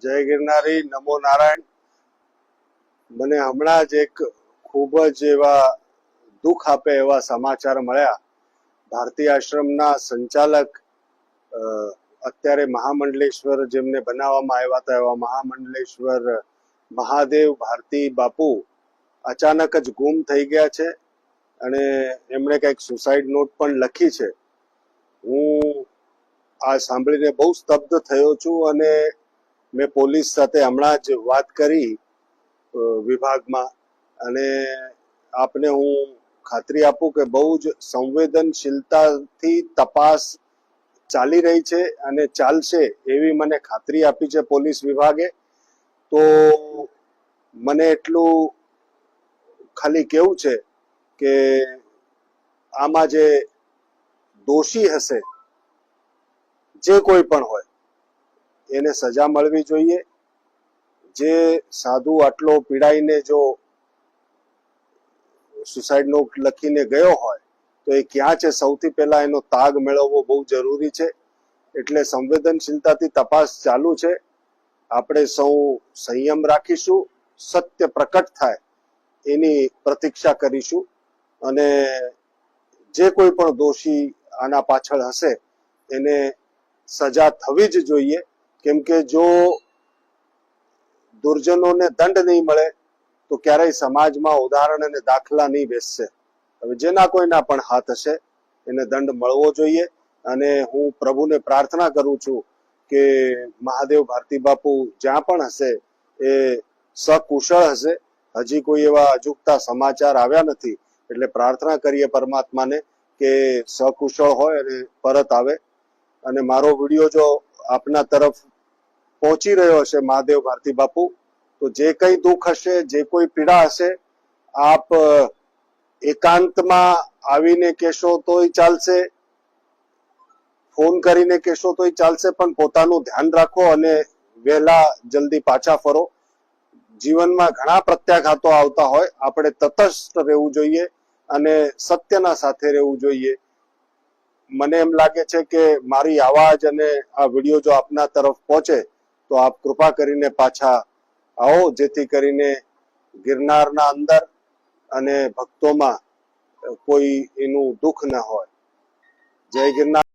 જય ગિરનારી, નમો નારાયણ। મને હમણાં જ એક ખૂબ જ એવા દુઃખ આપે એવા સમાચાર મળ્યા। ભારતી આશ્રમના સંચાલક અત્યારે મહામંડલેશ્વર જેમને બનાવવામાં આવ્યા હતા એવા મહામંડલેશ્વર મહાદેવ ભારતી બાપુ અચાનક જ ગુમ થઈ ગયા છે અને એમણે કંઈક સુસાઇડ નોટ પણ લખી છે। હું આ સાંભળીને બહુ સ્તબ્ધ થયો છું અને મેં પોલીસ સાથે હમણાં જ વાત કરી વિભાગમાં અને આપને હું ખાતરી આપું કે બહુ જ સંવેદનશીલતાથી તપાસ ચાલી રહી છે અને ચાલશે એવી મને ખાતરી આપી છે પોલીસ વિભાગે। તો મને એટલું ખાલી કેવું છે કે આમાં જે દોષી હશે જે કોઈ પણ હોય એને સજા મળવી જોઈએ। જે સાધુ આટલો પીડાઈને જો સુસાઇડ નોટ લખીને ગયો હોય તો એ ક્યાં છે સૌથી પહેલા એનો તાગ મેળવવો બહુ જરૂરી છે। એટલે સંવેદનશીલતાથી તપાસ ચાલુ છે। આપણે સૌ સંયમ રાખીશું, સત્ય પ્રકટ થાય એની પ્રતીક્ષા કરીશું અને જે કોઈ પણ દોષી આના પાછળ હશે એને સજા થવી જ જોઈએ। કેમ કે જો દુર્જનોને દંડ નહીં મળે તો ક્યારેય સમાજમાં ઉદાહરણ અને દાખલા નહીં બેસશે। હવે જેના કોઈના પણ હાથ હશે એને દંડ મળવો જોઈએ અને હું પ્રભુને પ્રાર્થના કરું છું કે મહાદેવ ભારતી બાપુ જ્યાં પણ હશે એ સકુશળ હશે। હજી કોઈ એવા અજુગતા સમાચાર આવ્યા નથી એટલે પ્રાર્થના કરીએ પરમાત્માને કે સકુશળ હોય અને પરત આવે। અને મારો વિડીયો જો આપના તરફ પહોંચી રહ્યો હશે મહાદેવ ભારતી બાપુ તો જે કઈ દુઃખ હશે, જે કોઈ પીડા હશે, આપ એકાંતમાં આવીને કહેશો તોય ચાલશે, ફોન કરીને કહેશો તોય ચાલશે, પણ પોતાનું ધ્યાન રાખો અને વહેલા જલ્દી પાછા ફરો। જીવનમાં ઘણા પ્રત્યાઘાતો આવતા હોય, આપણે તટસ્થ રહેવું જોઈએ અને સત્યના સાથે રહેવું જોઈએ। મને એમ લાગે છે કે મારી આવાજ અને આ વિડીયો જો આપના તરફ પહોંચે તો આપ કૃપા કરીને પાછા આવો જેથી કરીને ગિરનારના અંદર અને ભક્તોમાં કોઈ એનું દુઃખ ન હોય। જય ગિરનાર।